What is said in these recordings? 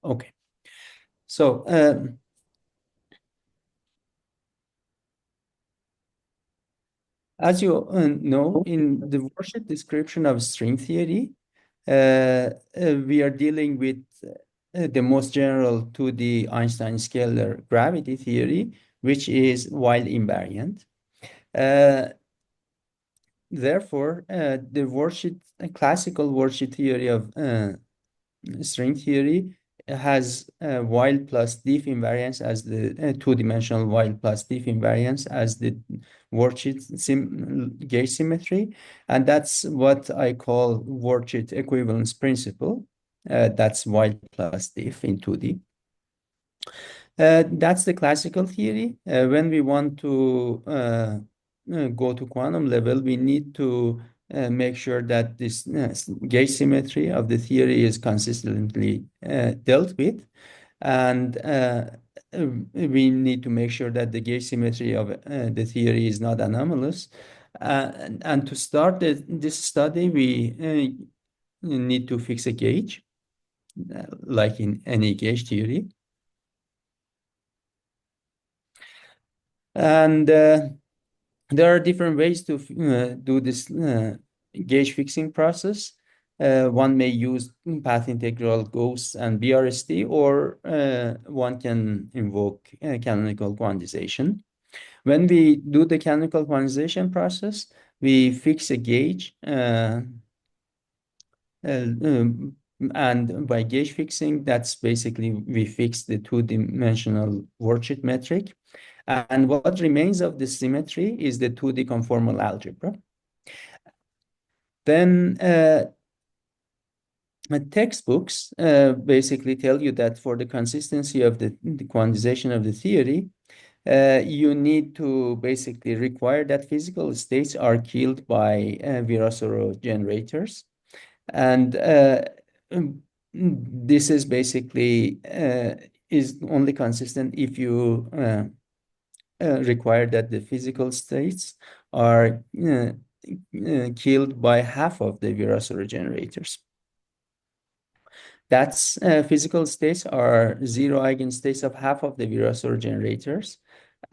Okay. So as you know, in the worksheet description of string theory, we are dealing with the most general 2D Einstein scalar gravity theory, which is Weyl-invariant. Therefore, the worksheet, classical worksheet theory of string theory has while plus diff invariance as the two-dimensional while plus diff invariance as the worksheet gauge symmetry, and that's what I call worksheet equivalence principle. That's while plus diff in 2D. That's the classical theory. When we want to go to quantum level, we need to make sure that this gauge symmetry of the theory is consistently dealt with. And we need to make sure that the gauge symmetry of the theory is not anomalous. And to start this study, we need to fix a gauge, like in any gauge theory. And there are different ways to do this gauge fixing process. One may use path integral ghosts and BRST, or one can invoke canonical quantization. When we do the canonical quantization process, we fix a gauge, and by gauge fixing, that's basically we fix the two-dimensional worksheet metric. And what remains of the symmetry is the 2D conformal algebra. Then textbooks basically tell you that for the consistency of the quantization of the theory, you need to basically require that physical states are killed by Virasoro generators. And this is basically is only consistent if you require that the physical states are killed by half of the Virasoro generators. That's physical states are zero eigenstates of half of the Virasoro generators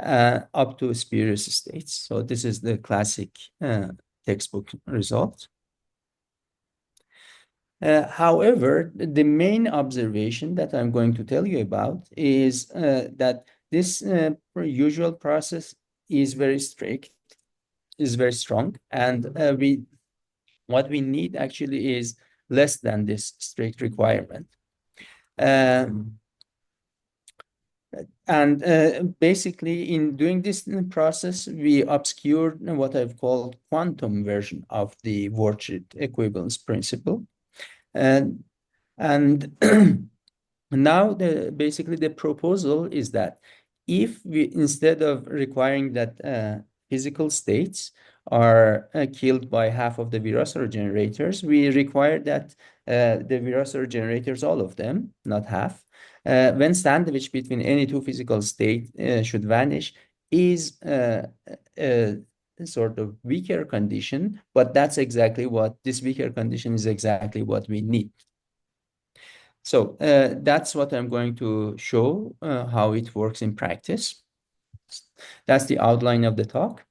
up to spurious states. So this is the classic textbook result. However, the main observation that I'm going to tell you about is that this usual process is very strict, is very strong, and what we need actually is less than this strict requirement. Basically, in doing this process, we obscure what I've called quantum version of the worksheet equivalence principle. And now basically the proposal is that if we, instead of requiring that physical states are killed by half of the Virasoro generators, we require that the Virasoro generators, all of them, not half, when sandwiched between any two physical states should vanish, is a sort of weaker condition, but that's exactly what this weaker condition is exactly what we need. So that's what I'm going to show how it works in practice. That's the outline of the talk.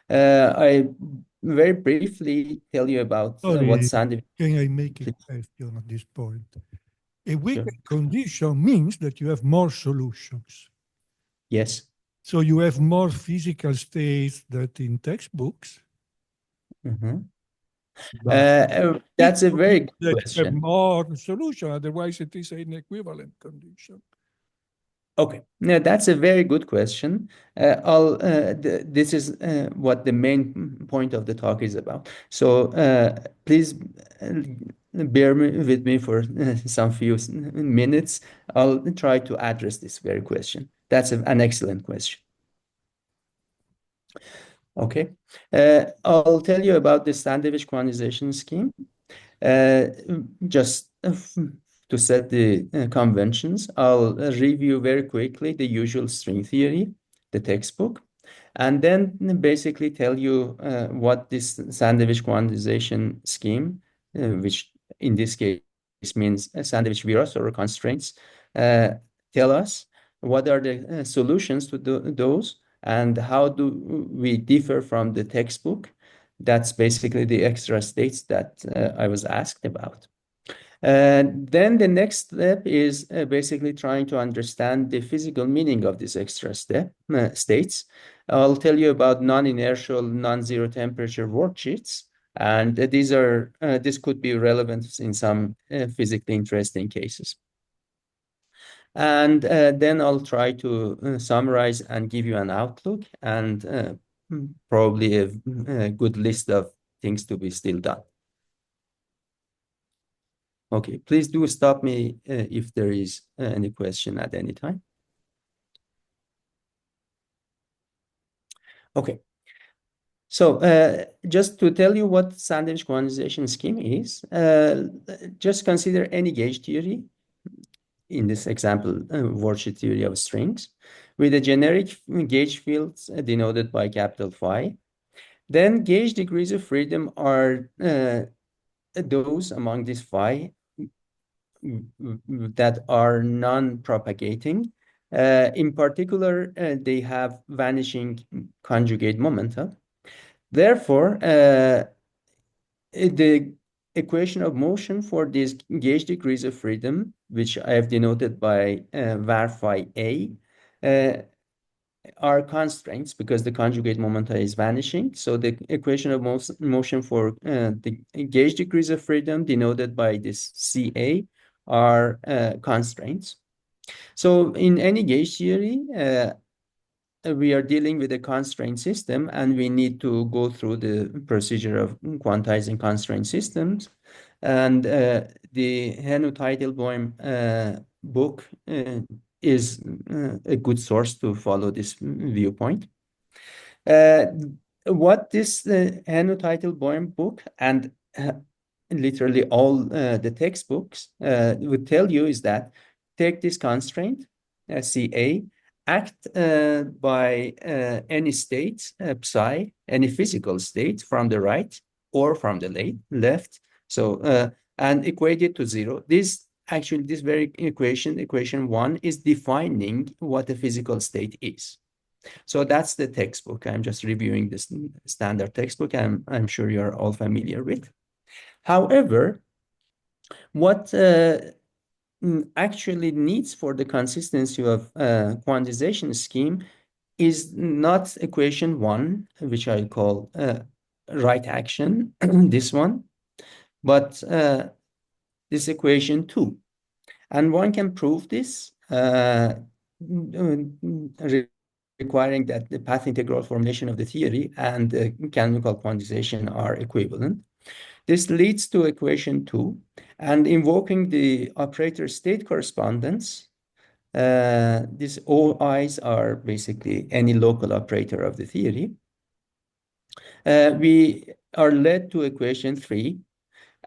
I very briefly tell you about what sandwich. Can I make a question at this point? A weaker condition means that you have more solutions. Yes. So you have more physical states than in textbooks. Mm-hmm. That's a very good question. You have more solution, otherwise it is an equivalent condition. Okay, now that's a very good question. This is what the main point of the talk is about. So please bear with me for some few minutes. I'll try to address this very question. That's an excellent question. Okay, I'll tell you about the Sandwich quantization scheme. Just to set the conventions, I'll review very quickly the usual string theory, the textbook, and then basically tell you what this Sandwich quantization scheme, which in this case means Sandwich Virasoro constraints, tell us what are the solutions to those and how do we differ from the textbook. That's basically the extra states that I was asked about. Then the next step is basically trying to understand the physical meaning of these extra states. I'll tell you about non-inertial, non-zero temperature worksheets, and this could be relevant in some physically interesting cases. And then I'll try to summarize and give you an outlook and probably a good list of things to be still done. Okay, please do stop me if there is any question at any time. Okay, so just to tell you what sandwich quantization scheme is, just consider any gauge theory, in this example, worksheet theory of strings, with a generic gauge field denoted by capital Phi. Then gauge degrees of freedom are those among this Phi that are non-propagating. In particular, they have vanishing conjugate momenta. Therefore, the equation of motion for these gauge degrees of freedom, which I have denoted by var phi a, are constraints because the conjugate momenta is vanishing. So the equation of motion for the gauge degrees of freedom denoted by this CA are constraints. So in any gauge theory, we are dealing with a constraint system, and we need to go through the procedure of quantizing constraint systems. And the Henno-Teitelbaum book is a good source to follow this viewpoint. What this Henno-Teitelbaum book and literally all the textbooks would tell you is that take this constraint, CA, act by any state, psi, any physical state from the right or from the left. So, and equate it to zero. This very equation 1, is defining what a physical state is. So that's the textbook. I'm just reviewing this standard textbook I'm sure you're all familiar with. However, what actually needs for the consistency of quantization scheme is not equation 1, which I call right action, this one, but this equation 2. And one can prove this requiring that the path integral formulation of the theory and canonical quantization are equivalent. This leads to equation 2, and invoking the operator state correspondence, these OIs are basically any local operator of the theory. We are led to equation 3,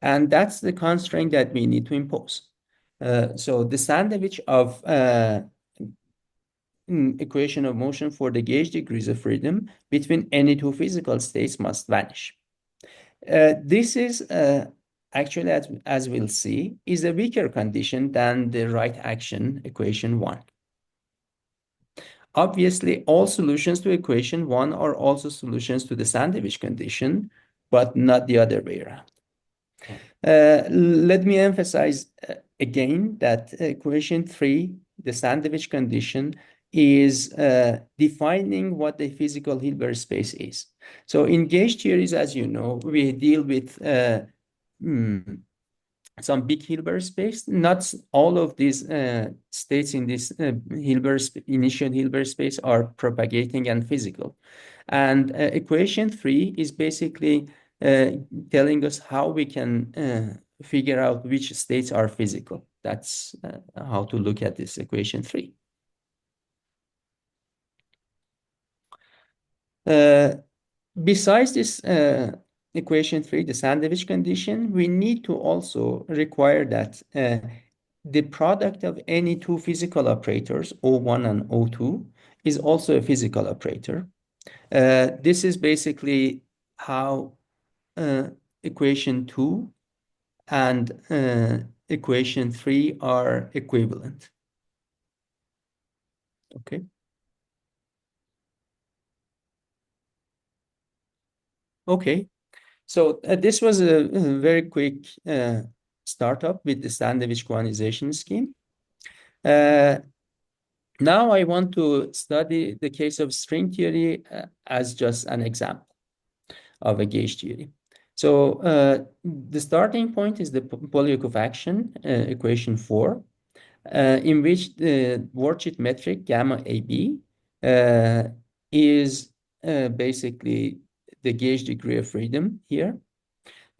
and that's the constraint that we need to impose. So the sandwich of equation of motion for the gauge degrees of freedom between any two physical states must vanish. This is actually, as we'll see, is a weaker condition than the right action equation 1. Obviously, all solutions to equation 1 are also solutions to the sandwich condition, but not the other way around. Let me emphasize again that equation 3, the sandwich condition, is defining what the physical Hilbert space is. So in gauge theories, as you know, we deal with some big Hilbert space. Not all of these states in this initial Hilbert space are propagating and physical. And equation 3 is basically telling us how we can figure out which states are physical. That's how to look at this equation 3. Besides this equation 3, the sandwich condition, we need to also require that the product of any two physical operators, O1 and O2, is also a physical operator. This is basically how equation 2 and equation 3 are equivalent. Okay. Okay. So this was a very quick startup with the sandwich quantization scheme. Uh, Now I want to study the case of string theory as just an example of a gauge theory. So the starting point is the Polyakov action, equation 4, in which the worldsheet metric gamma AB is basically the gauge degree of freedom here.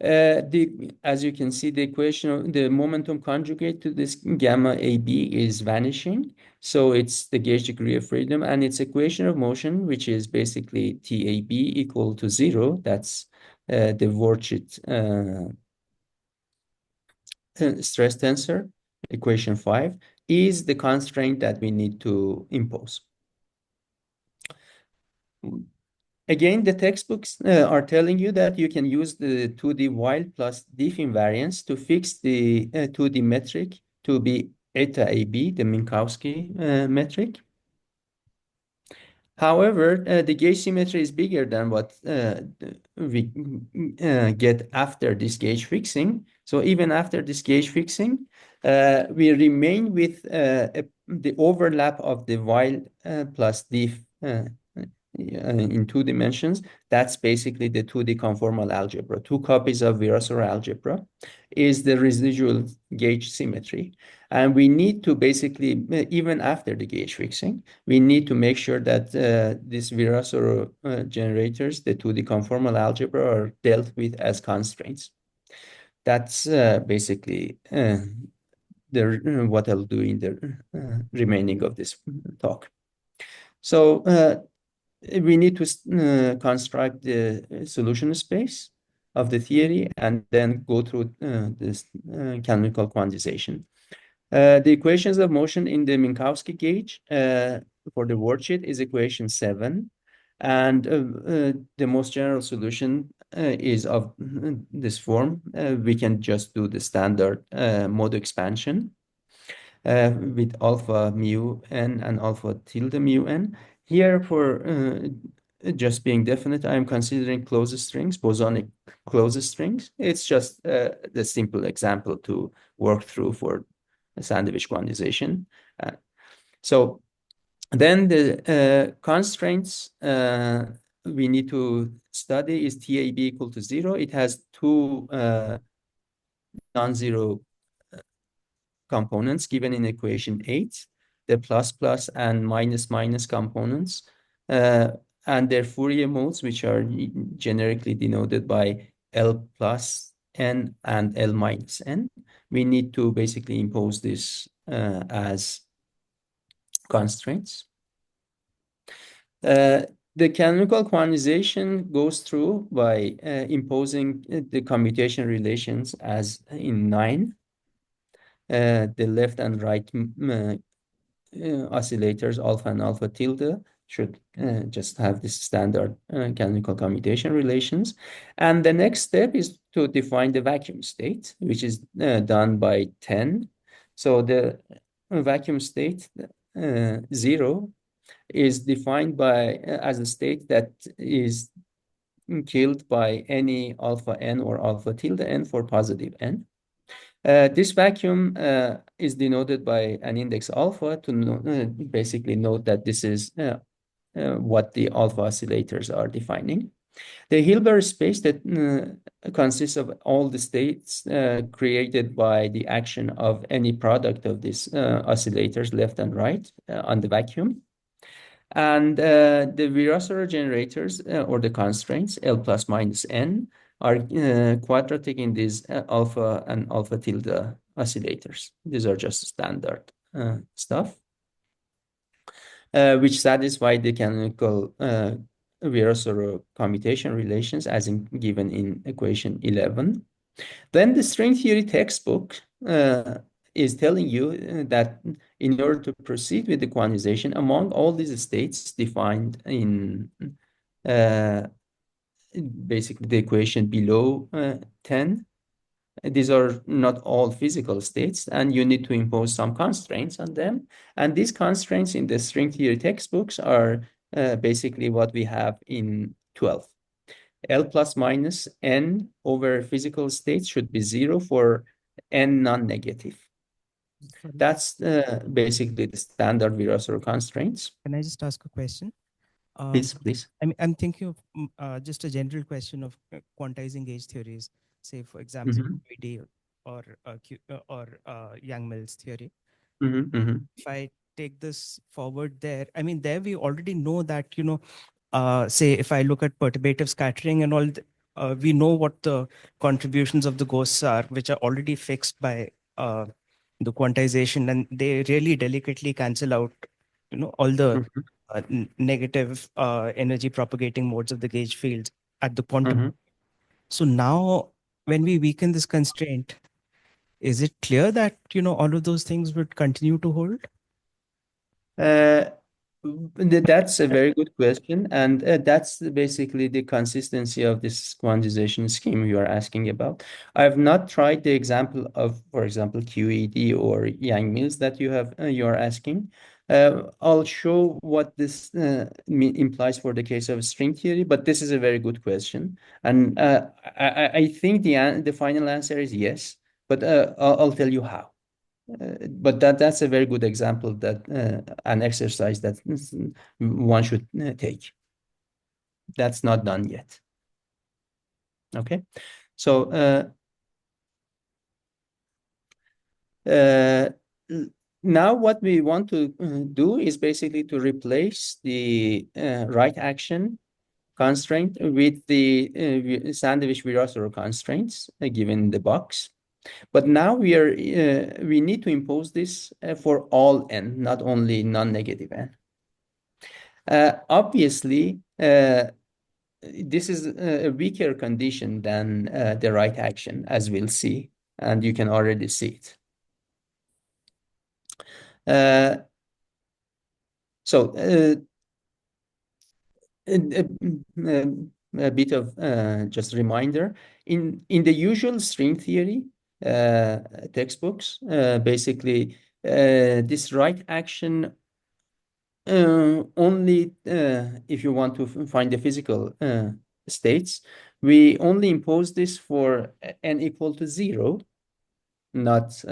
As you can see, the equation of the momentum conjugate to this gamma AB is vanishing. So it's the gauge degree of freedom, and its equation of motion, which is basically TAB equal to 0. That's the worldsheet stress tensor, equation 5, is the constraint that we need to impose. Again, the textbooks are telling you that you can use the 2D Weyl plus diff invariance to fix the 2D metric to be eta AB, the Minkowski metric. However, the gauge symmetry is bigger than what we get after this gauge fixing. So even after this gauge fixing, we remain with the overlap of the Weyl plus diff in 2 dimensions. That's basically the 2D conformal algebra. 2 copies of Virasoro algebra is the residual gauge symmetry. And we need to basically, even after the gauge fixing, we need to make sure that these Virasoro generators, the 2D conformal algebra, are dealt with as constraints. That's basically what I'll do in the remaining of this talk. So we need to construct the solution space of the theory and then go through this canonical quantization. The equations of motion in the Minkowski gauge for the worldsheet is equation 7. And the most general solution is of this form. We can just do the standard mode expansion with alpha mu n and alpha tilde mu n. Here, for just being definite, I'm considering closed strings, bosonic closed strings. It's just the simple example to work through for sandwich quantization. So then the constraints we need to study is TAB equal to 0. It has 2 non-zero components given in equation 8, the plus plus and minus minus components, and their Fourier modes, which are generically denoted by L plus n and L minus n. We need to basically impose this as constraints. The canonical quantization goes through by imposing the commutation relations as in 9. The left and right oscillators, alpha and alpha tilde, should just have this standard canonical commutation relations. And the next step is to define the vacuum state, which is done by 10. So the vacuum state 0 is defined by as a state that is killed by any alpha n or alpha tilde n for positive n. This vacuum is denoted by an index alpha to basically note that this is what the alpha oscillators are defining. The Hilbert space that consists of all the states created by the action of any product of these oscillators, left and right, on the vacuum. And the Virasoro generators or the constraints, L plus minus n, are quadratic in these alpha and alpha tilde oscillators. These are just standard stuff, which satisfy the canonical Virasoro commutation relations as given in equation 11. Then the string theory textbook is telling you that in order to proceed with the quantization, among all these states defined in basically the equation below 10, these are not all physical states, and you need to impose some constraints on them. And these constraints in the string theory textbooks are basically what we have in 12. L plus minus n over physical states should be 0 for n non-negative. That's basically the standard Virasoro constraints. Can I just ask a question? Please. I'm thinking of just a general question of quantizing gauge theories, say, for example, QED or Yang-Mills theory. If I take this forward there, I mean, there we already know that, say, if I look at perturbative scattering and all, we know what the contributions of the ghosts are, which are already fixed by the quantization, and they really delicately cancel out, all the negative energy propagating modes of the gauge fields at the quantum. So now, when we weaken this constraint, is it clear that all of those things would continue to hold? That's a very good question, and that's basically the consistency of this quantization scheme you are asking about. I have not tried the example of, for example, QED or Yang-Mills that you are asking. I'll show what this implies for the case of string theory, but this is a very good question, and I think the final answer is yes, but I'll tell you how. But that's a very good example that an exercise that one should take. That's not done yet. Okay, so now what we want to do is basically to replace the right action constraint with the Sandwich Virasoro constraints given in the box. But now we need to impose this for all n, not only non-negative n. Obviously, this is a weaker condition than the right action, as we'll see, and you can already see it. So a bit of just reminder, in the usual string theory textbooks, basically this right action only if you want to find the physical states, we only impose this for n equal to 0, not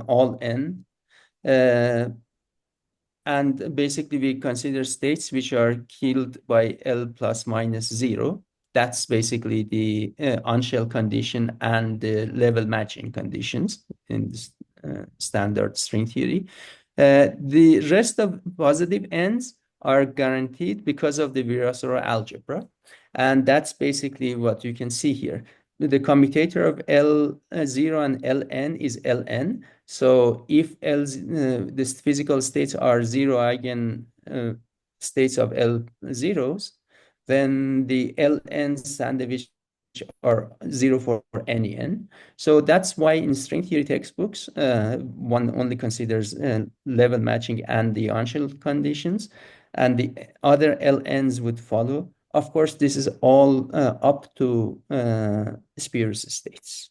all n. And basically, we consider states which are killed by L plus minus 0. That's basically the unshell condition and the level matching conditions in this standard string theory. The rest of positive ends are guaranteed because of the Virasoro algebra. And that's basically what you can see here. The commutator of L0 and Ln is Ln. So if these physical states are 0 eigen states of L0s, then the Ln sandwich are 0 for any n. So that's why in string theory textbooks, one only considers level matching and the unshell conditions, and the other Ln's would follow. Of course, this is all up to spurious states.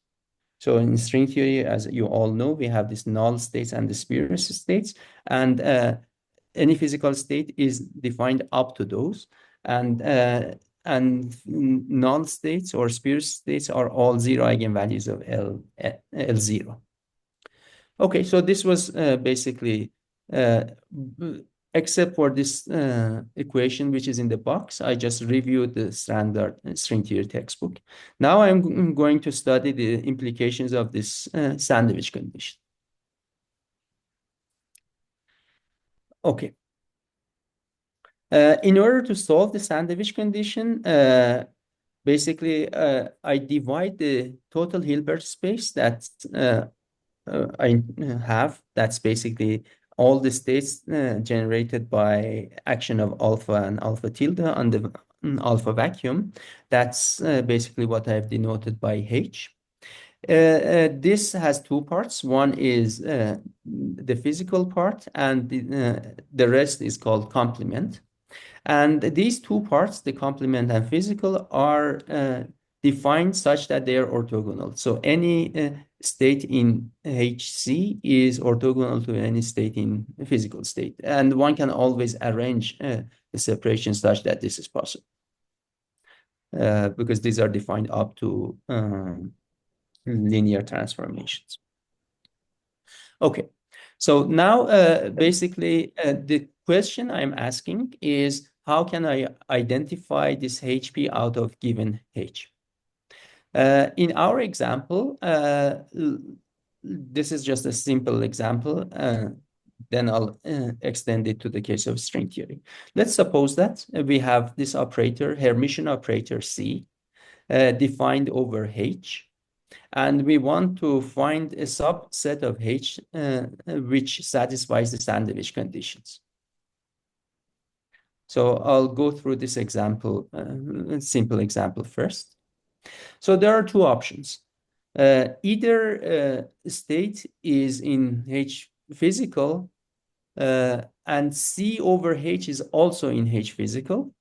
So in string theory, as you all know, we have these null states and the spurious states, and any physical state is defined up to those, and null states or spurious states are all 0 eigenvalues of L0. Okay, so this was basically except for this equation, which is in the box, I just reviewed the standard string theory textbook. Now I'm going to study the implications of this sandwich condition. Okay. In order to solve the sandwich condition, basically, I divide the total Hilbert space that I have. That's basically all the states generated by action of alpha and alpha tilde on the alpha vacuum. That's basically what I've denoted by H. This has two parts. One is the physical part, and the rest is called complement. And these two parts, the complement and physical, are defined such that they are orthogonal. So any state in HC is orthogonal to any state in physical state. And one can always arrange the separation such that this is possible. Because these are defined up to linear transformations. Okay, so now basically the question I'm asking is, how can I identify this HP out of given H? In our example, this is just a simple example. Then I'll extend it to the case of string theory. Let's suppose that we have this operator, Hermitian operator C, defined over H, and we want to find a subset of H which satisfies the sandwich conditions. So I'll go through this example, simple example first. So there are two options. Either state is in H physical, and C over H is also in H physical.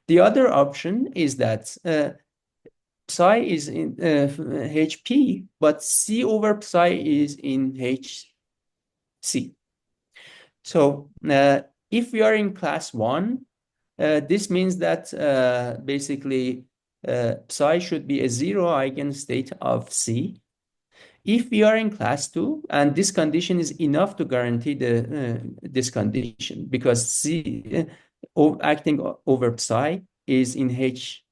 The other option is that psi is in HP, but C over psi is in HC. So if we are in class 1, this means that basically psi should be a zero eigenstate of C. If we are in class 2, and this condition is enough to guarantee this condition, because C acting over psi is in HC,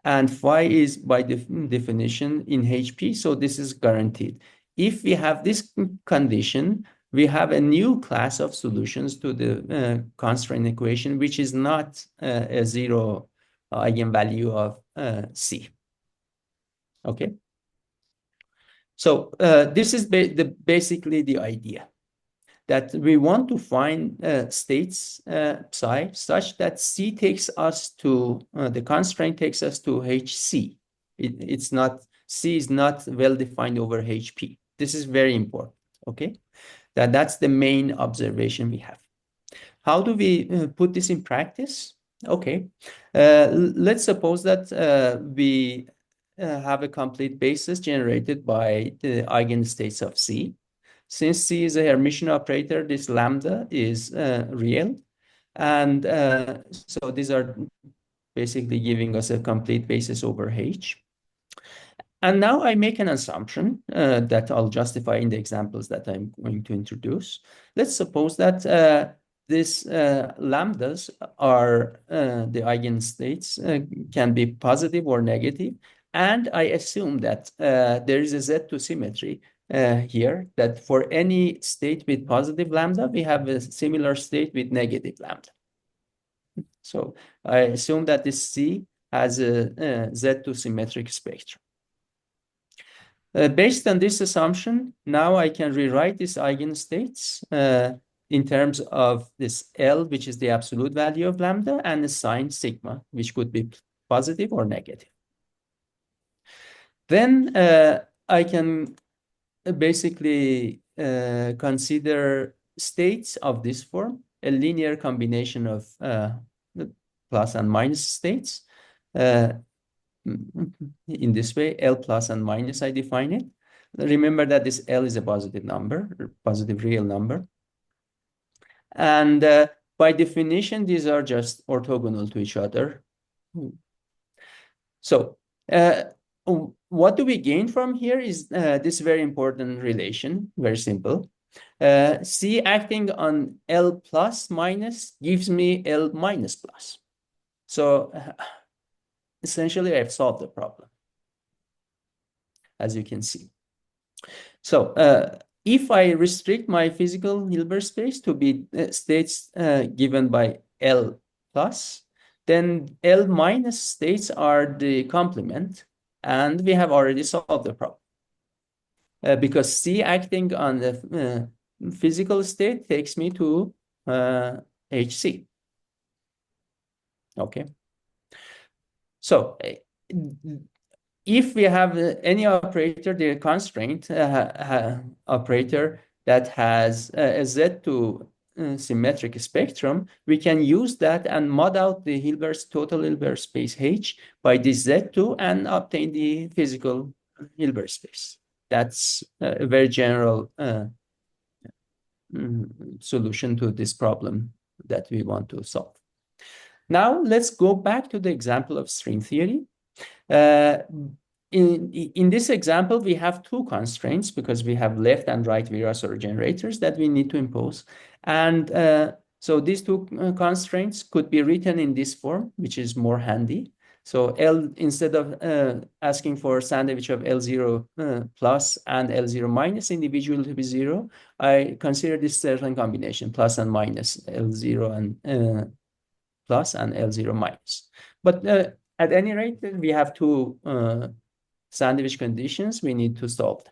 and phi is by definition in HP, so this is guaranteed. If we have this condition, we have a new class of solutions to the constraint equation, which is not a zero eigenvalue of C. Okay. So this is basically the idea, that we want to find states psi such that C takes us to, the constraint takes us to HC. It's not, C is not well defined over HP. This is very important, okay? That's the main observation we have. How do we put this in practice? Okay, let's suppose that we have a complete basis generated by the eigenstates of C. Since C is a Hermitian operator, this lambda is real. And so these are basically giving us a complete basis over H. And now I make an assumption that I'll justify in the examples that I'm going to introduce. Let's suppose that these lambdas are the eigenstates, can be positive or negative. And I assume that there is a Z2 symmetry here, that for any state with positive lambda, we have a similar state with negative lambda. So I assume that this C has a Z2 symmetric spectrum. Based on this assumption, now I can rewrite these eigenstates in terms of this L, which is the absolute value of lambda, and the sign sigma, which could be positive or negative. Then I can basically consider states of this form, a linear combination of plus and minus states. In this way, L plus and minus, I define it. Remember that this L is a positive number, positive real number. And by definition, these are just orthogonal to each other. So what do we gain from here is this very important relation, very simple. C acting on L plus minus gives me L minus plus. So essentially, I've solved the problem, as you can see. So if I restrict my physical Hilbert space to be states given by L plus, then L minus states are the complement, and we have already solved the problem. Because C acting on the physical state takes me to HC. Okay. So if we have any operator, the constraint operator that has a Z2 symmetric spectrum, we can use that and mod out the total Hilbert space H by this Z2 and obtain the physical Hilbert space. That's a very general solution to this problem that we want to solve. Now, let's go back to the example of string theory. In this example, we have two constraints because we have left and right Virasoro generators that we need to impose. And so these two constraints could be written in this form, which is more handy. So instead of asking for sandwich of L0 plus and L0 minus individually to be 0, I consider this certain combination, plus and minus L0 and plus and L0 minus. But at any rate, we have two sandwich conditions we need to solve.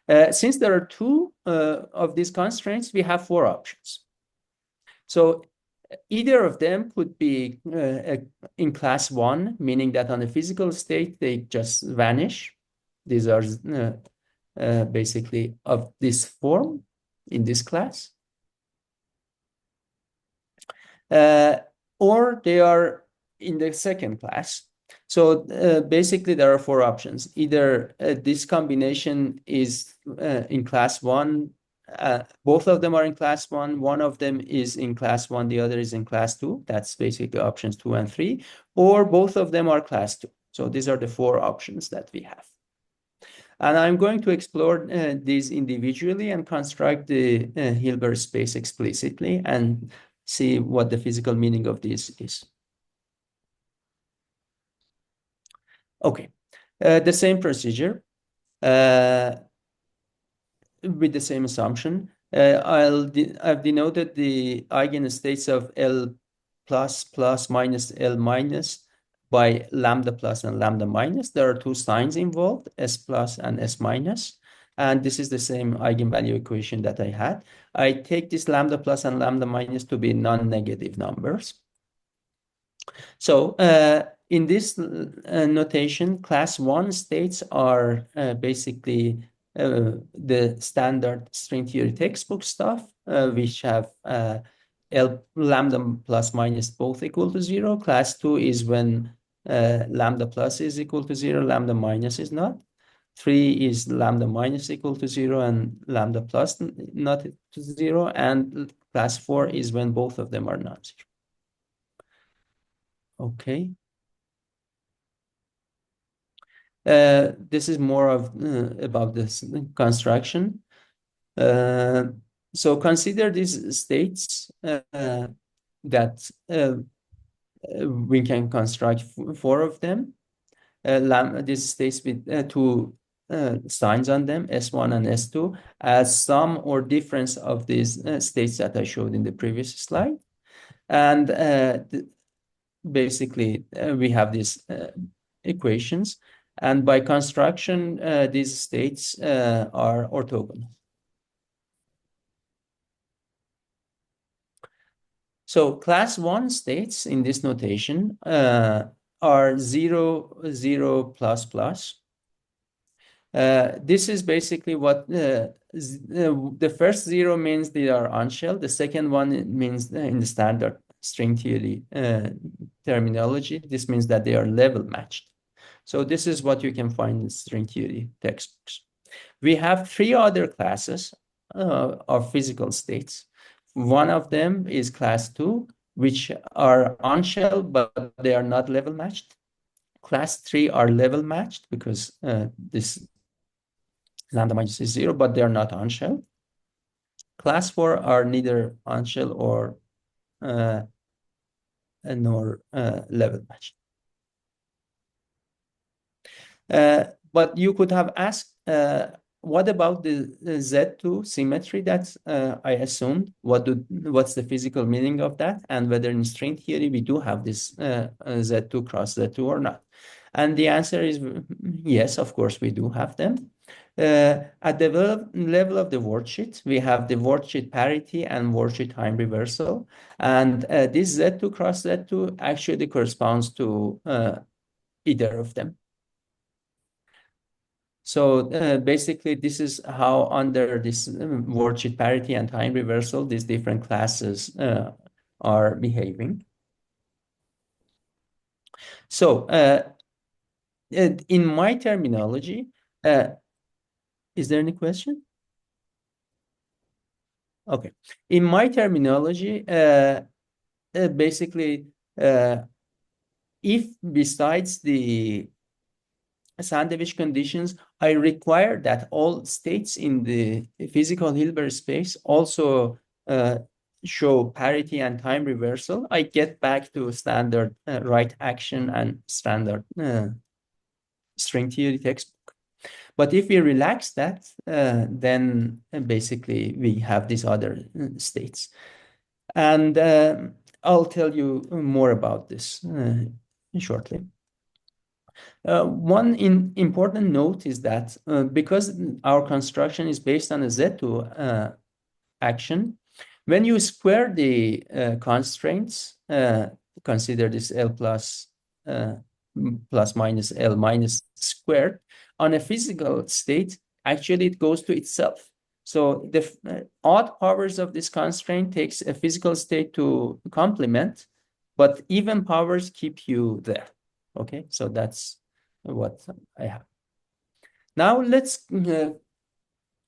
Since there are two of these constraints, we have four options. So either of them could be in class 1, meaning that on a physical state, they just vanish. These are basically of this form in this class. Or they are in the second class. So basically, there are four options. Either this combination is in class 1. Both of them are in class 1. One of them is in class 1. The other is in class 2. That's basically options 2 and 3. Or both of them are class 2. So these are the four options that we have. And I'm going to explore these individually and construct the Hilbert space explicitly and see what the physical meaning of this is. Okay, the same procedure with the same assumption. I've denoted the eigenstates of L plus plus minus L minus by lambda plus and lambda minus. There are two signs involved, S plus and S minus. And this is the same eigenvalue equation that I had. I take this lambda plus and lambda minus to be non-negative numbers. So in this notation, class 1 states are basically the standard string theory textbook stuff, which have L lambda plus minus both equal to 0. Class 2 is when lambda plus is equal to 0, lambda minus is not. 3 is lambda minus equal to 0 and lambda plus not to 0. And class 4 is when both of them are non-zero. Okay. This is more of about this construction. So consider these states that we can construct four of them. These states with two signs on them, S1 and S2, as sum or difference of these states that I showed in the previous slide. And basically, we have these equations. And by construction, these states are orthogonal. So class 1 states in this notation are 0, 0, plus, plus. This is basically what the first 0 means they are unshelled. The second one means in the standard string theory terminology, this means that they are level matched. So this is what you can find in string theory textbooks. We have three other classes of physical states. One of them is class 2, which are unshelled, but they are not level matched. Class 3 are level matched because this lambda minus is 0, but they are not unshelled. Class 4 are neither unshelled or nor level matched. But you could have asked, what about the Z2 symmetry that I assumed? What's the physical meaning of that? And whether in string theory we do have this Z2 cross Z2 or not? And the answer is yes, of course, we do have them. At the level of the worldsheet, we have the worldsheet parity and worldsheet time reversal. And this Z2 cross Z2 actually corresponds to either of them. So basically, this is how under this worldsheet parity and time reversal, these different classes are behaving. So in my terminology, is there any question? Okay. In my terminology, basically, if besides the sandwich conditions, I require that all states in the physical Hilbert space also show parity and time reversal, I get back to standard right action and standard string theory textbook. But if we relax that, then basically we have these other states. And I'll tell you more about this shortly. One important note is that because our construction is based on a Z2 action, when you square the constraints, consider this L plus minus L minus squared, on a physical state, actually it goes to itself. So the odd powers of this constraint takes a physical state to complement, but even powers keep you there. Okay, so that's what I have. Now let's do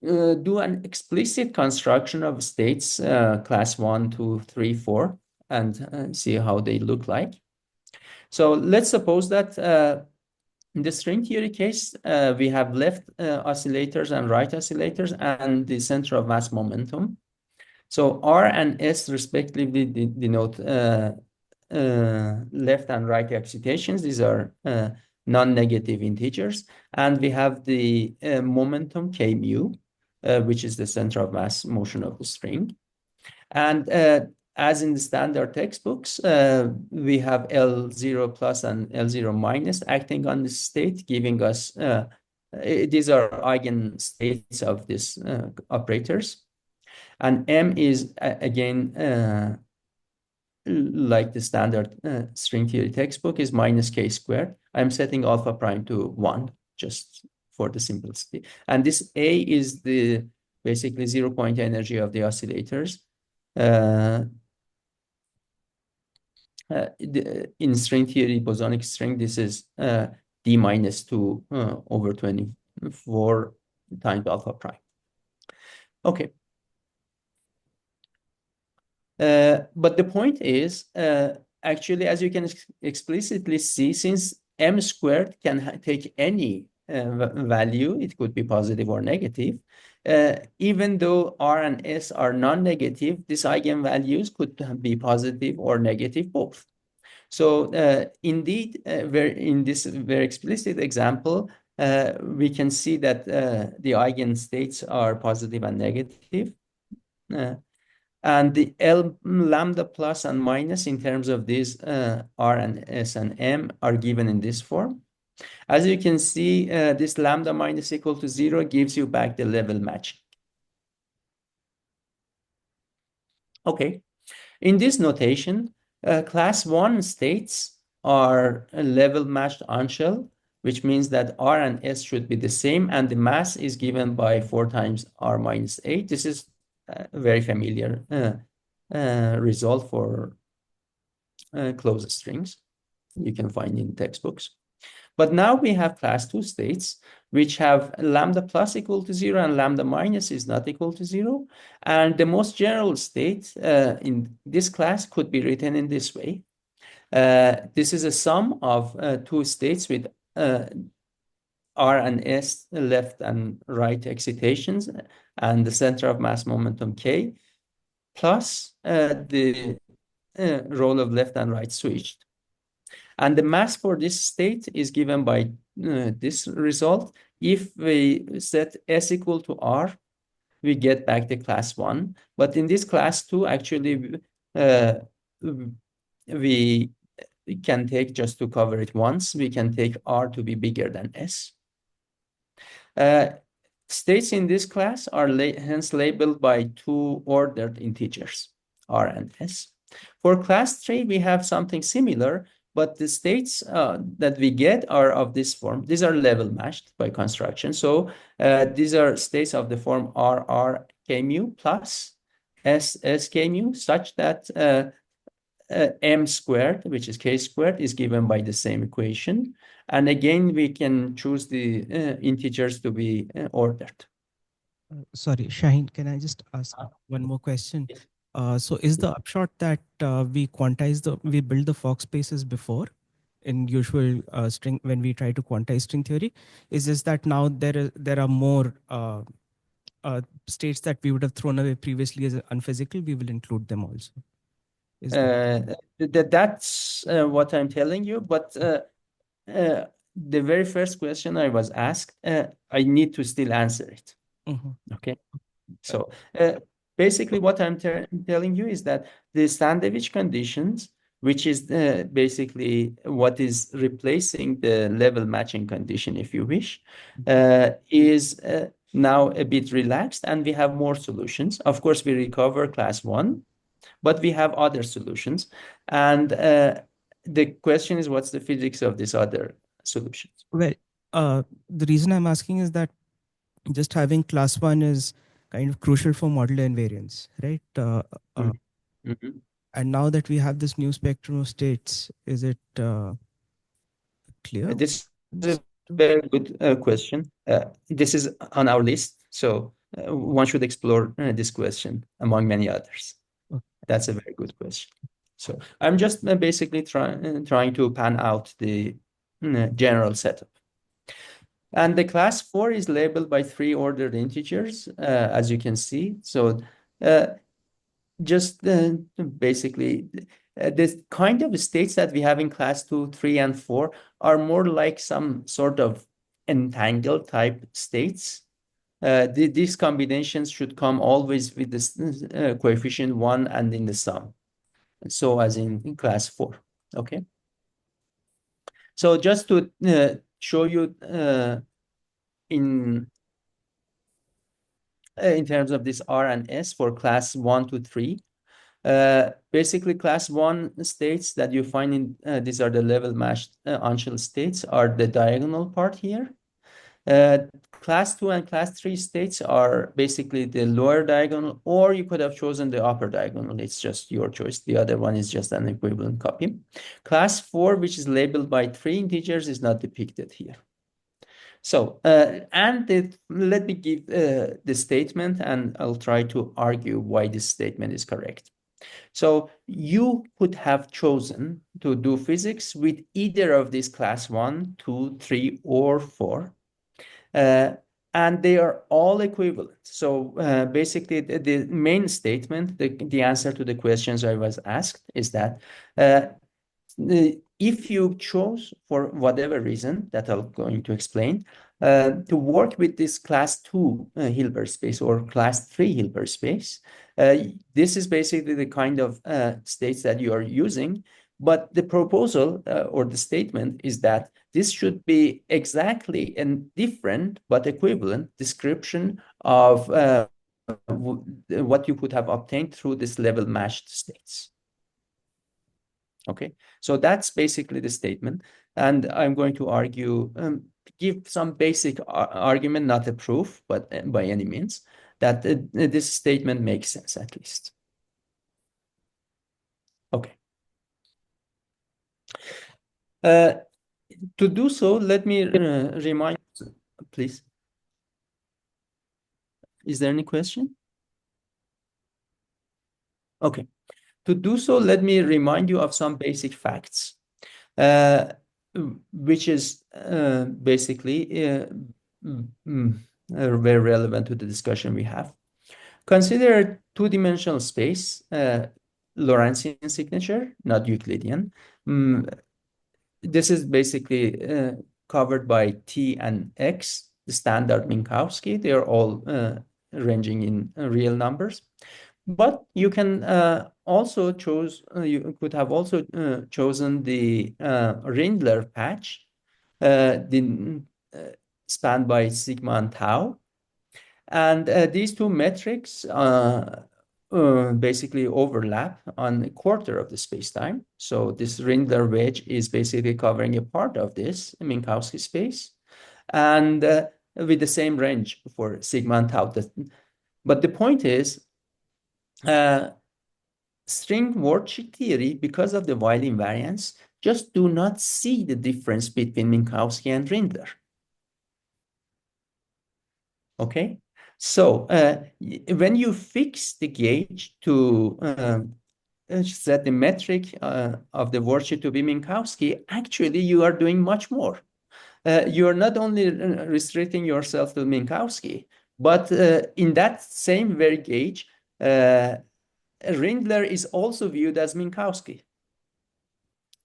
an explicit construction of states class 1, 2, 3, 4, and see how they look like. So let's suppose that in the string theory case, we have left oscillators and right oscillators and the center of mass momentum. So R and S respectively denote left and right excitations. These are non-negative integers. And we have the momentum K mu, which is the center of mass motion of the string. And as in the standard textbooks, we have L0 plus and L0 minus acting on the state, giving us, these are eigenstates of these operators. And M is, again, like the standard string theory textbook, is minus K squared. I'm setting alpha prime to 1, just for the simplicity. And this A is the basically 0-point energy of the oscillators. In string theory, bosonic string, this is D minus 2 over 24 times alpha prime. Okay. But the point is, actually, as you can explicitly see, since M squared can take any value, it could be positive or negative, even though R and S are non-negative, these eigenvalues could be positive or negative both. So indeed, in this very explicit example, we can see that the eigenstates are positive and negative. And the L lambda plus and minus in terms of these R and S and M are given in this form. As you can see, this lambda minus equal to 0 gives you back the level matching. Okay. In this notation, class 1 states are level matched on shell, which means that R and S should be the same, and the mass is given by 4 times R minus 8. This is a very familiar result for closed strings you can find in textbooks. But now we have class 2 states, which have lambda plus equal to 0 and lambda minus is not equal to 0. And the most general state in this class could be written in this way. This is a sum of 2 states with R and S left and right excitations and the center of mass momentum K, plus the role of left and right switched. And the mass for this state is given by this result. If we set S equal to R, we get back the class 1. But in this class 2, actually, we can take, just to cover it once, we can take R to be bigger than S. States in this class are hence labeled by 2 ordered integers, R and S. For class 3, we have something similar, but the states that we get are of this form. These are level matched by construction. So these are states of the form R K mu plus S K mu, such that m squared, which is k squared, is given by the same equation. And again, we can choose the integers to be ordered. Sorry, Shaheen, can I just ask one more question? So is the upshot that we build the Fock spaces before in usual string, when we try to quantize string theory? Is this that now there are more states that we would have thrown away previously as unphysical, we will include them also? That's what I'm telling you, but the very first question I was asked, I need to still answer it. Okay. So basically what I'm telling you is that the sandwich conditions, which is basically what is replacing the level matching condition, if you wish, is now a bit relaxed, and we have more solutions. Of course, we recover class 1, but we have other solutions. And the question is, what's the physics of these other solutions? Well, the reason I'm asking is that just having class 1 is kind of crucial for modular invariance, right? And now that we have this new spectrum of states, is it clear? This is a very good question. This is on our list, so one should explore this question among many others. Okay. That's a very good question. So I'm just basically trying to pan out the general setup. And the class 4 is labeled by 3 ordered integers, as you can see. So just basically, the kind of states that we have in class 2, 3, and 4 are more like some sort of entangled type states. These combinations should come always with this coefficient 1 and in the sum. So as in class 4, okay? So just to show you in terms of this R and S for class 1 to 3, basically class 1 states that you find in these are the level matched uncial states are the diagonal part here. Class 2 and class 3 states are basically the lower diagonal, or you could have chosen the upper diagonal. It's just your choice. The other one is just an equivalent copy. Class 4, which is labeled by 3 integers, is not depicted here. So, let me give the statement, and I'll try to argue why this statement is correct. So you could have chosen to do physics with either of these class 1, 2, 3, or 4. And they are all equivalent. So basically, the main statement, the answer to the questions I was asked is that if you chose, for whatever reason that I'm going to explain, to work with this class 2 Hilbert space or class 3 Hilbert space, this is basically the kind of states that you are using. But the proposal or the statement is that this should be exactly a different but equivalent description of what you could have obtained through this level matched states. Okay, so that's basically the statement. And I'm going to argue, give some basic argument, not a proof, but by any means, that this statement makes sense at least. Okay. To do so, let me remind, please. Is there any question? Okay. To do so, let me remind you of some basic facts, which is basically very relevant to the discussion we have. Consider a two-dimensional space, Lorentzian signature, not Euclidean. This is basically covered by T and X, the standard Minkoswki. They are all ranging in real numbers. But you can also choose, you could have also chosen the Rindler patch, spanned by sigma and tau. And these two metrics basically overlap on a quarter of the space-time. So this Rindler wedge is basically covering a part of this Minkowski space, and with the same range for sigma and tau. But the point is, string worldsheet theory, because of the Weyl-invariance, just do not see the difference between Minkowski and Rindler. Okay, so when you fix the gauge to set the metric of the worldsheet to be Minkowski, actually you are doing much more. You are not only restricting yourself to Minkowski, but in that same very gauge, Rindler is also viewed as Minkowski.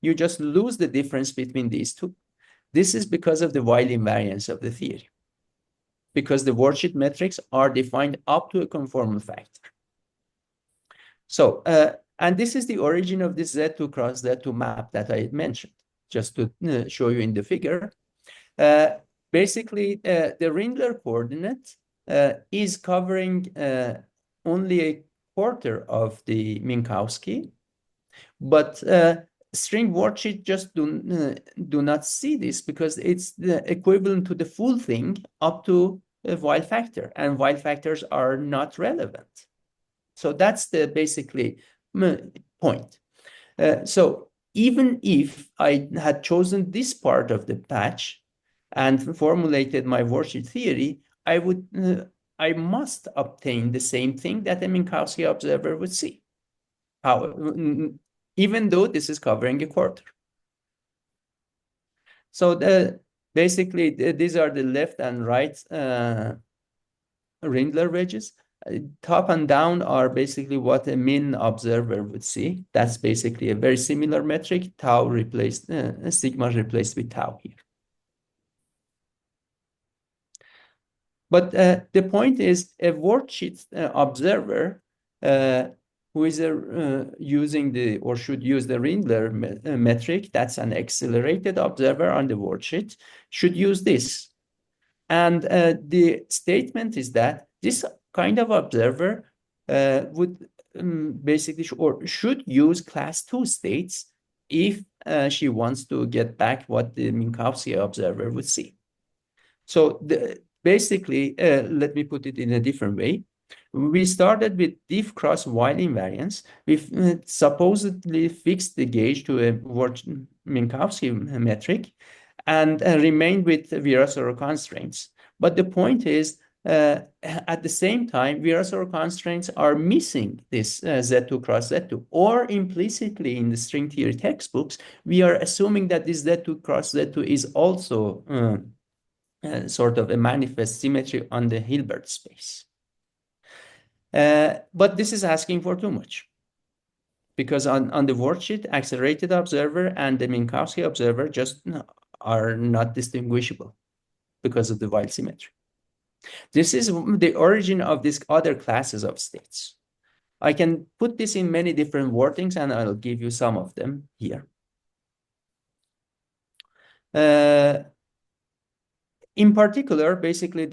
You just lose the difference between these two. This is because of the Weyl invariance of the theory, because the worldsheet metrics are defined up to a conformal factor. So, and this is the origin of this Z2 cross Z2 map that I mentioned, just to show you in the figure. Basically, the Rindler coordinate is covering only a quarter of the Minkowski, but string worldsheet just do not see this because it's the equivalent to the full thing up to a Weyl factor, and Weyl factors are not relevant. So that's the basically point. So even if I had chosen this part of the patch and formulated my worldsheet theory, I must obtain the same thing that a Minkowski observer would see. Even though this is covering a quarter. So basically, these are the left and right Rindler wedges. Top and down are basically what a min observer would see. That's basically a very similar metric. Tau replaced, sigma replaced with tau here. But the point is, a worldsheet observer who is using the, or should use the Rindler metric, that's an accelerated observer on the worldsheet, should use this. And the statement is that this kind of observer would basically, or should use class 2 states if she wants to get back what the Minkowski observer would see. So basically, let me put it in a different way. We started with diff cross Weyl invariance. We supposedly fixed the gauge to a Minkowski metric and remained with Virasoro constraints. But the point is, at the same time, Virasoro constraints are missing this Z2 cross Z2, or implicitly in the string theory textbooks, we are assuming that this Z2 cross Z2 is also sort of a manifest symmetry on the Hilbert space. But this is asking for too much, because on the worldsheet, accelerated observer and the Minkowski observer just are not distinguishable because of the Weyl symmetry. This is the origin of these other classes of states. I can put this in many different wordings, and I'll give you some of them here. In particular, basically,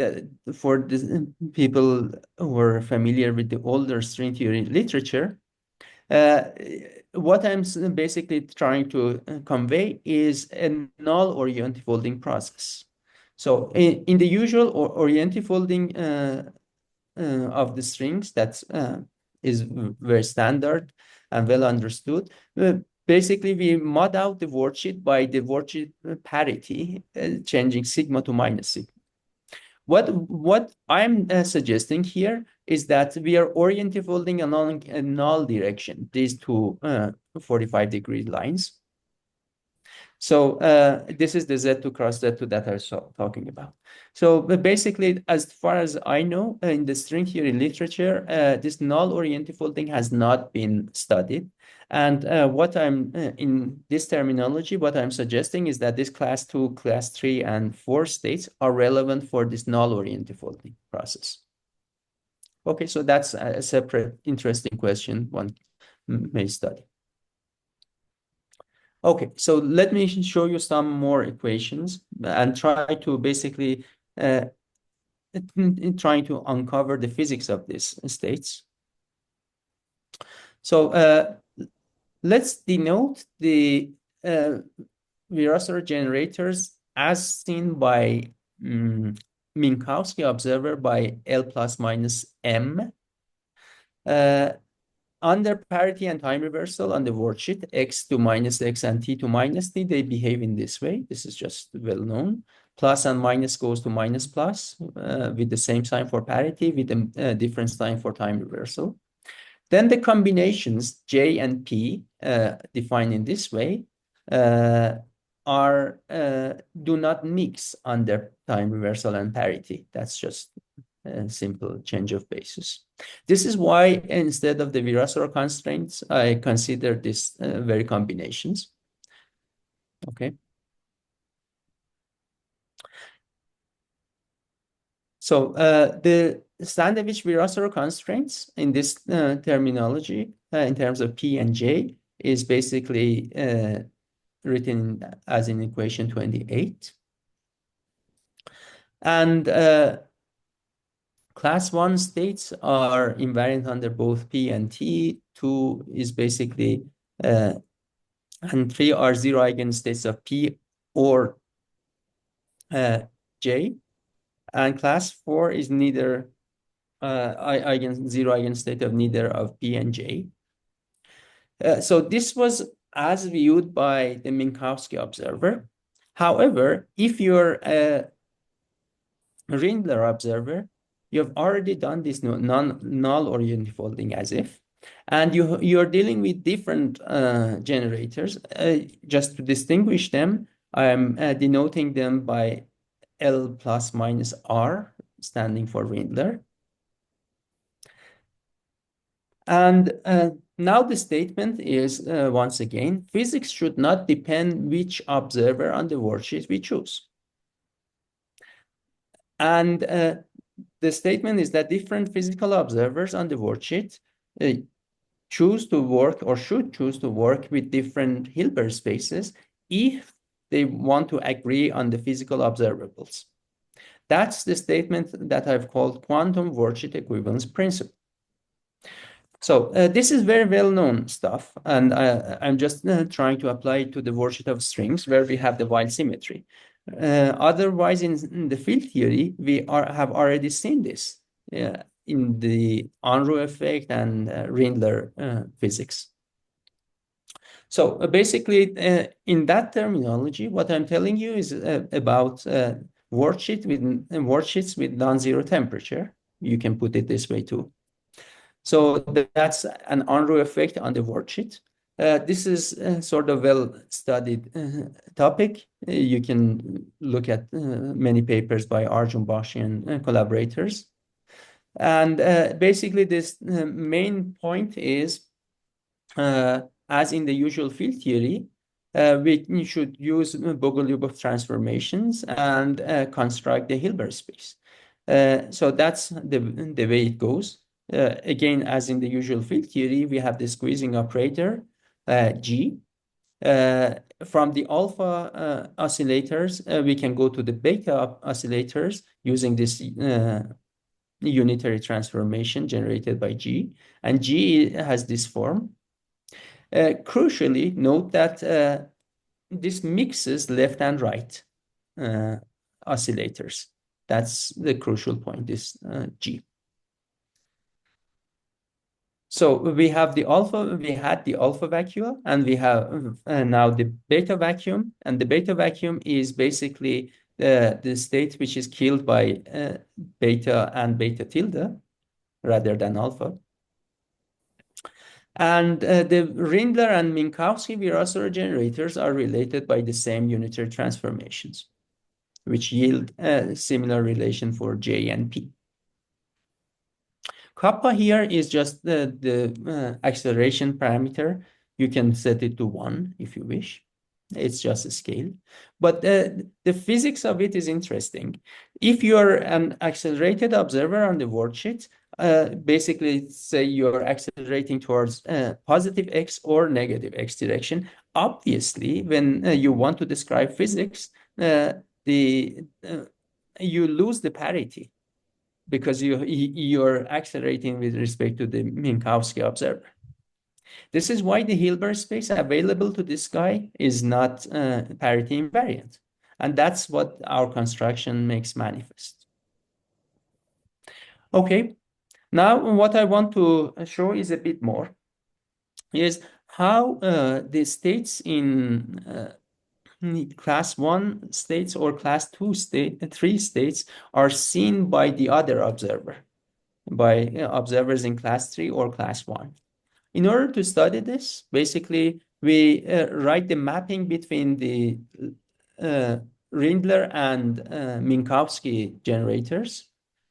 for the people who are familiar with the older string theory literature, what I'm basically trying to convey is a null orientifolding process. So in the usual orientifolding of the strings, that is very standard and well understood. Basically, we mod out the worldsheet by the worldsheet parity, changing sigma to minus sigma. What I'm suggesting here is that we are orientifolding along a null direction, these two 45-degree lines. So this is the Z2 cross Z2 that I was talking about. So basically, as far as I know, in the string theory literature, this null orientifolding has not been studied. And what I'm in this terminology, what I'm suggesting is that this class 2, class 3, and 4 states are relevant for this null orientifolding process. Okay, so that's a separate interesting question one may study. Okay, so let me show you some more equations and try to basically trying to uncover the physics of these states. So let's denote the Virasoro generators as seen by Minkowski observer by L plus minus M. Under parity and time reversal on the worksheet, x to minus x and t to minus t, they behave in this way. This is just well known. Plus and minus goes to minus plus with the same sign for parity, with a different sign for time reversal. Then the combinations J and P, defined in this way, do not mix under time reversal and parity. That's just a simple change of basis. This is why instead of the Virasoro constraints, I consider this very combinations. Okay. So the Sandwich Virasoro constraints in this terminology, in terms of P and J, is basically written as in equation 28. And class 1 states are invariant under both P and T. 2 is basically, and 3 are zero eigenstates of P or J. And class 4 is neither zero eigenstate of neither of P and J. So this was as viewed by the Minkowski observer. However, if you're a Rindler observer, you have already done this null or unifolding as if, and you're dealing with different generators. Just to distinguish them, I'm denoting them by L plus minus R, standing for Rindler. And now the statement is, once again, physics should not depend which observer on the worksheet we choose. And the statement is that different physical observers on the worksheet choose to work or should choose to work with different Hilbert spaces if they want to agree on the physical observables. That's the statement that I've called quantum worksheet equivalence principle. So this is very well-known stuff, and I'm just trying to apply it to the worksheet of strings where we have the Weyl symmetry. Otherwise, in the field theory, we have already seen this in the Unruh effect and Rindler physics. So basically, in that terminology, what I'm telling you is about worksheets with non-zero temperature. You can put it this way too. So that's an Unruh effect on the worksheet. This is sort of well-studied topic. You can look at many papers by Arjun Bakshi and collaborators. And basically, this main point is, as in the usual field theory, we should use Bogoliubov transformations and construct the Hilbert space. So that's the way it goes. Again, as in the usual field theory, we have the squeezing operator, G. From the alpha oscillators, we can go to the beta oscillators using this unitary transformation generated by G. And G has this form. Crucially, note that this mixes left and right oscillators. That's the crucial point, this G. So we have the alpha, we had the alpha vacuum, and we have now the beta vacuum. And the beta vacuum is basically the state which is killed by beta and beta tilde rather than alpha. And the Rindler and Minkowski Virasoro generators are related by the same unitary transformations, which yield a similar relation for J and P. Kappa here is just the acceleration parameter. You can set it to 1 if you wish. It's just a scale. But the physics of it is interesting. If you're an accelerated observer on the worksheet, basically say you're accelerating towards positive x or negative x direction. Obviously, when you want to describe physics, you lose the parity because you're accelerating with respect to the Minkowski observer. This is why the Hilbert space available to this guy is not parity invariant. And that's what our construction makes manifest. Okay, now what I want to show is a bit more, is how the states in class 1 states or class 2 3 states are seen by the other observer, by observers in class 3 or class 1. In order to study this, basically, we write the mapping between the Rindler and Minkowski generators.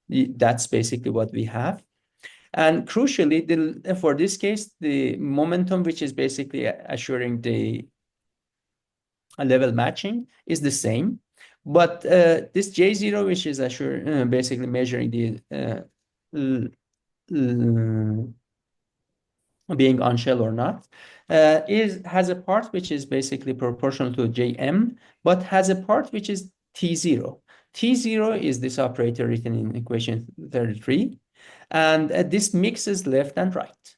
That's basically what we have. And crucially, for this case, the momentum, which is basically assuring the level matching, is the same. But this J0, which is basically measuring the being on shell or not, has a part which is basically proportional to Jm, but has a part which is T0. T0 is this operator written in equation 33, and this mixes left and right.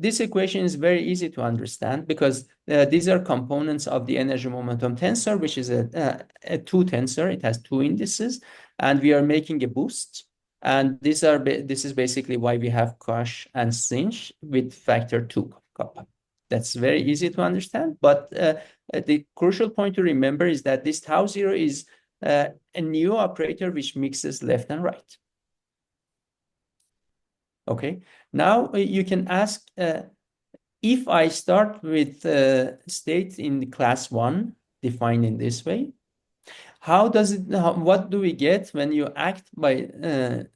This equation is very easy to understand because these are components of the energy momentum tensor, which is a two tensor. It has two indices, and we are making a boost. And this is basically why we have Koch and Sinch with factor 2 kappa. That's very easy to understand. But the crucial point to remember is that this tau 0 is a new operator which mixes left and right. Okay, now you can ask, if I start with states in class 1 defined in this way, what do we get when you act by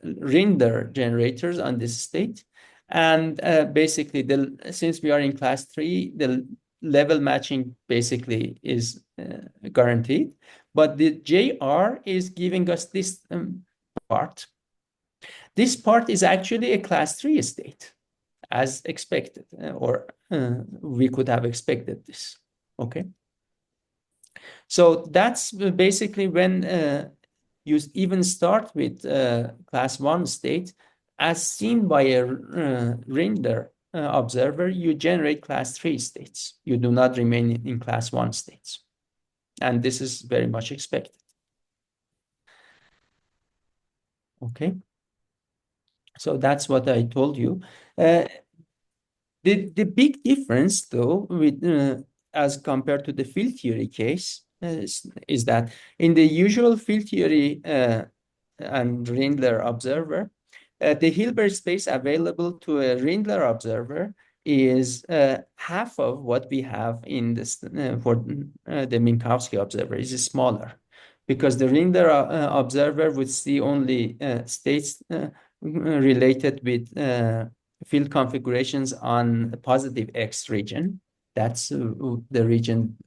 Rindler generators on this state? And basically, since we are in class 3, the level matching basically is guaranteed. But the JR is giving us this part. This part is actually a class 3 state, as expected, or we could have expected this. Okay. So that's basically when you even start with class 1 state, as seen by a Rindler observer, you generate class 3 states. You do not remain in class 1 states. And this is very much expected. Okay. So that's what I told you. The big difference, though, with as compared to the field theory case, is that in the usual field theory and Rindler observer, the Hilbert space available to a Rindler observer is half of what we have in this for the Minkowski observer. Is smaller, because the Rindler observer would see only states related with field configurations on the positive X region. That's the region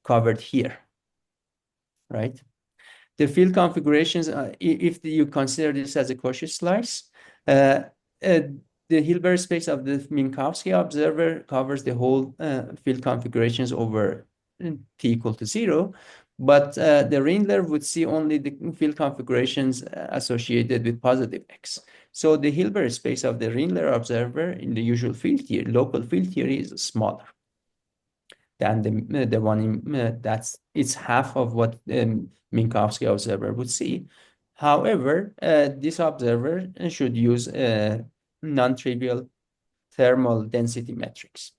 covered here, right? The field configurations, if you consider this as a Cauchy slice, the Hilbert space of the Minkowski observer covers the whole field configurations over t equal to 0. But the Rindler would see only the field configurations associated with positive X. So the Hilbert space of the Rindler observer in the usual field theory, local field theory, is smaller than the one it's half of what Minkowski observer would see. However, this observer should use non-trivial thermal density metrics.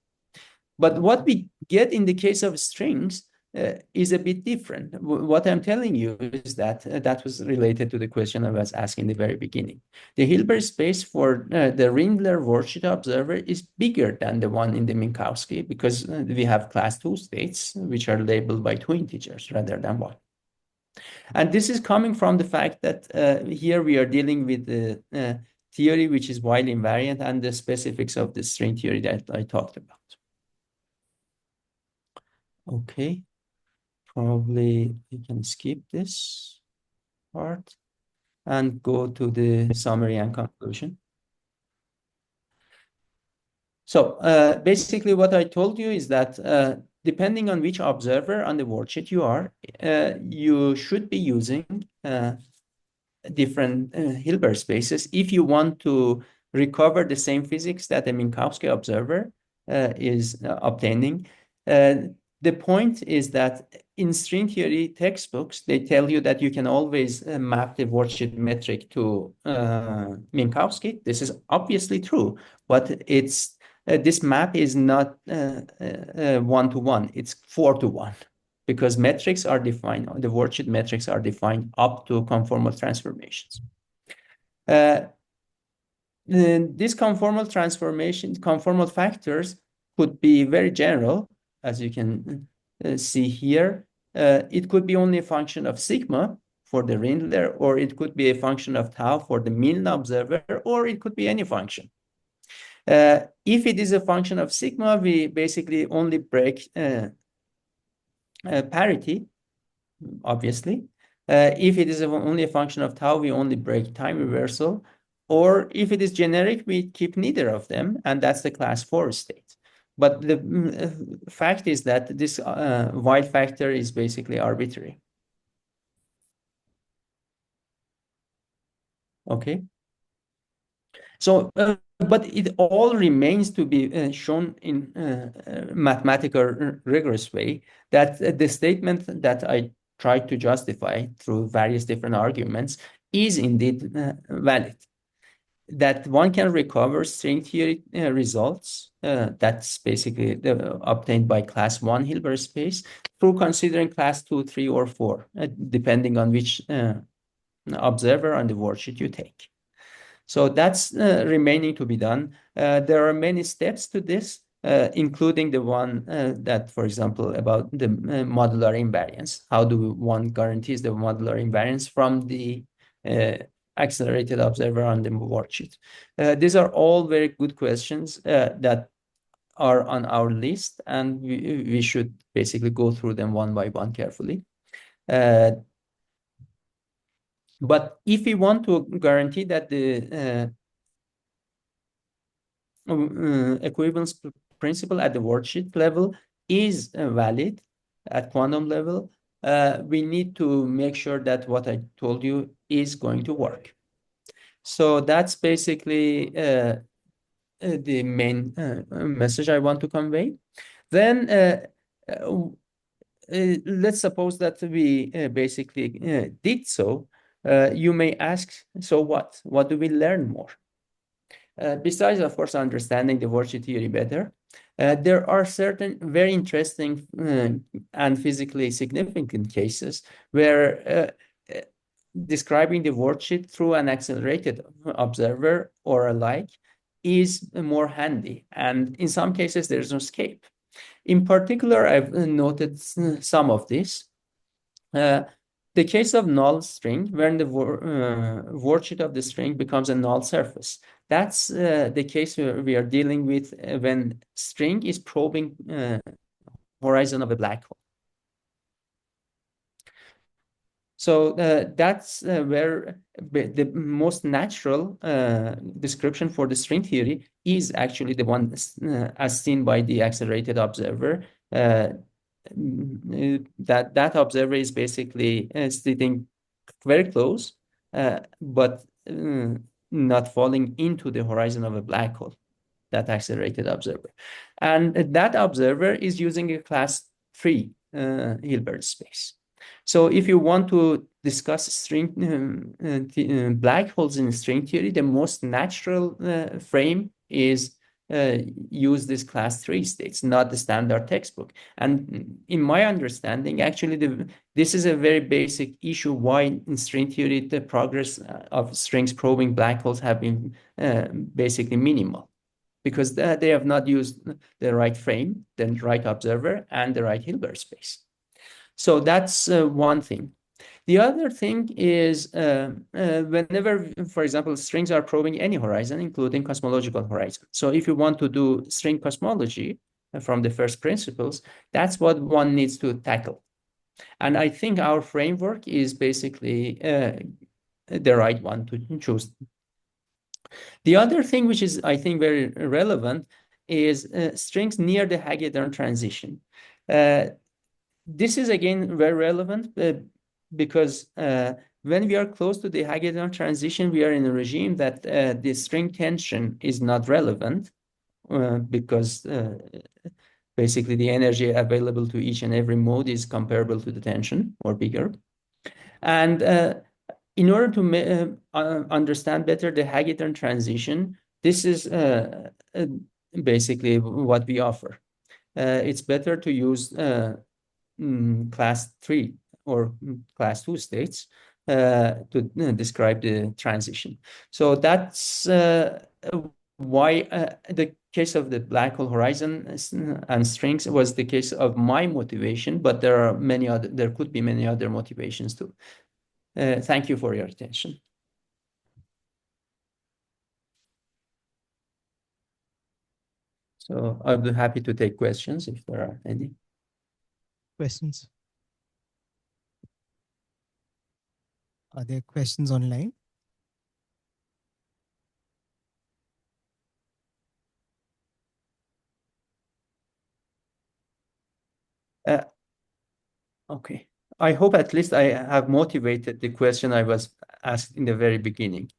But what we get in the case of strings is a bit different. What I'm telling you is that that was related to the question I was asking in the very beginning. The Hilbert space for the Rindler worldsheet observer is bigger than the one in the Minkowski, because we have class 2 states, which are labeled by 2 integers rather than 1. And this is coming from the fact that here we are dealing with the theory which is Weyl-invariant and the specifics of the string theory that I talked about. Okay. Probably you can skip this part and go to the summary and conclusion. So basically what I told you is that depending on which observer on the worldsheet you are, you should be using different Hilbert spaces if you want to recover the same physics that a Minkowski observer is obtaining. The point is that in string theory textbooks, they tell you that you can always map the worldsheet metric to Minkowski. This is obviously true, but it's this map is not 1-to-1. It's 4-to-1 because metrics are defined. The worldsheet metrics are defined up to conformal transformations. These conformal factors could be very general, as you can see here. It could be only a function of sigma for the Rindler, or it could be a function of tau for the mean observer, or it could be any function. If it is a function of sigma, we basically only break parity, obviously. If it is only a function of tau, we only break time reversal. Or if it is generic, we keep neither of them, and that's the class 4 state. But the fact is that this Weyl factor is basically arbitrary. Okay. So, but it all remains to be shown in mathematical rigorous way that the statement that I tried to justify through various different arguments is indeed valid. That one can recover string theory results, that's basically obtained by class 1 Hilbert space, through considering class 2, 3, or 4, depending on which observer on the worldsheet you take. So that's remaining to be done. There are many steps to this, including the one that, for example, about the modular invariance. How do one guarantees the modular invariance from the accelerated observer on the worldsheet? These are all very good questions that are on our list, and we should basically go through them one by one carefully. But if we want to guarantee that the equivalence principle at the worldsheet level is valid at quantum level, we need to make sure that what I told you is going to work. So that's basically the main message I want to convey. Then let's suppose that we basically did so. You may ask, so what? What do we learn more? Besides, of course, understanding the worldsheet theory better, there are certain very interesting and physically significant cases where describing the worldsheet through an accelerated observer or alike is more handy. And in some cases, there's no escape. In particular, I've noted some of this. The case of null string, when the worldsheet of the string becomes a null surface. That's the case we are dealing with when string is probing horizon of a black hole. So that's where the most natural description for the string theory is actually the one as seen by the accelerated observer. That observer is basically sitting very close, but not falling into the horizon of a black hole, that accelerated observer. And that observer is using a class 3 Hilbert space. So if you want to discuss string black holes in string theory, the most natural frame is use this class 3 states, not the standard textbook. And in my understanding, actually, this is a very basic issue why in string theory the progress of strings probing black holes have been basically minimal, because they have not used the right frame, the right observer, and the right Hilbert space. So that's one thing. The other thing is whenever, for example, strings are probing any horizon, including cosmological horizon. So if you want to do string cosmology from the first principles, that's what one needs to tackle. And I think our framework is basically the right one to choose. The other thing, which is, I think, very relevant, is strings near the Hagedorn transition. This is, again, very relevant because when we are close to the Hagedorn transition, we are in a regime that the string tension is not relevant because basically the energy available to each and every mode is comparable to the tension or bigger. And in order to understand better the Hagedorn transition, this is basically what we offer. It's better to use class 3 or class 2 states to describe the transition. So that's why the case of the black hole horizon and strings was the case of my motivation, but there could be many other motivations too. Thank you for your attention. So I'll be happy to take questions if there are any. Questions? Are there questions online? Okay. I hope at least I have motivated the question I was asked in the very beginning.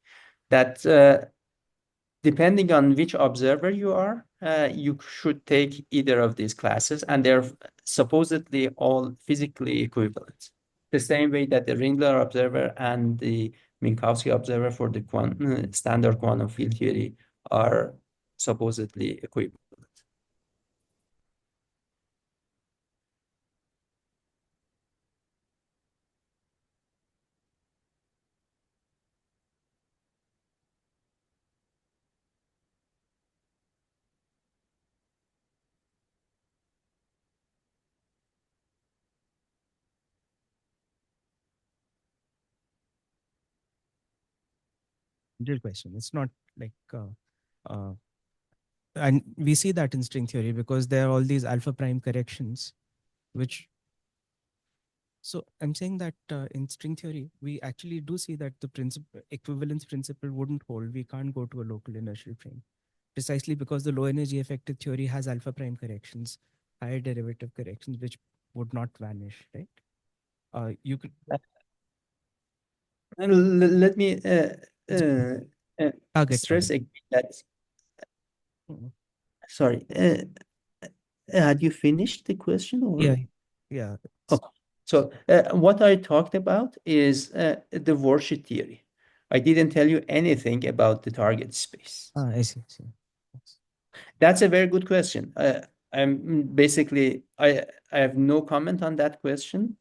That depending on which observer you are, you should take either of these classes, and they're supposedly all physically equivalent. The same way that the Rindler observer and the Minkowski observer for the standard quantum field theory are supposedly equivalent. Real question. It's not like and we see that in string theory because there are all these alpha prime corrections, which. So I'm saying that in string theory, we actually do see that the equivalence principle wouldn't hold. We can't go to a local inertial frame, precisely because the low energy effective theory has alpha prime corrections, higher derivative corrections, which would not vanish, right? You could. Let me stress again that. Sorry, had you finished the question? Or? Yeah. Oh. So what I talked about is the Worldsheet theory. I didn't tell you anything about the target space. I see. That's a very good question. I'm basically, I have no comment on that question,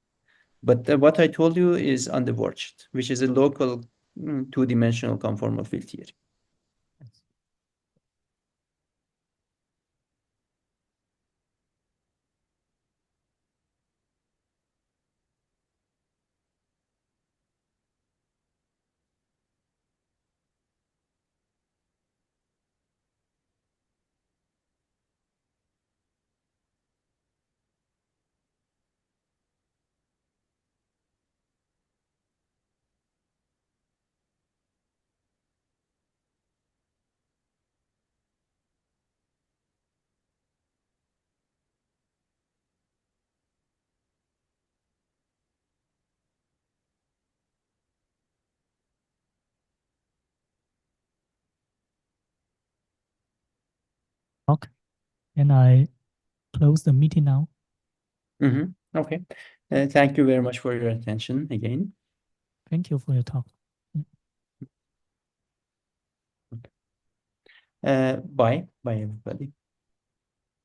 but what I told you is on the Worldsheet, which is a local two-dimensional conformal field theory. Okay. Can I close the meeting now? Okay. Thank you very much for your attention again. Thank you for your talk. Bye. Bye, everybody.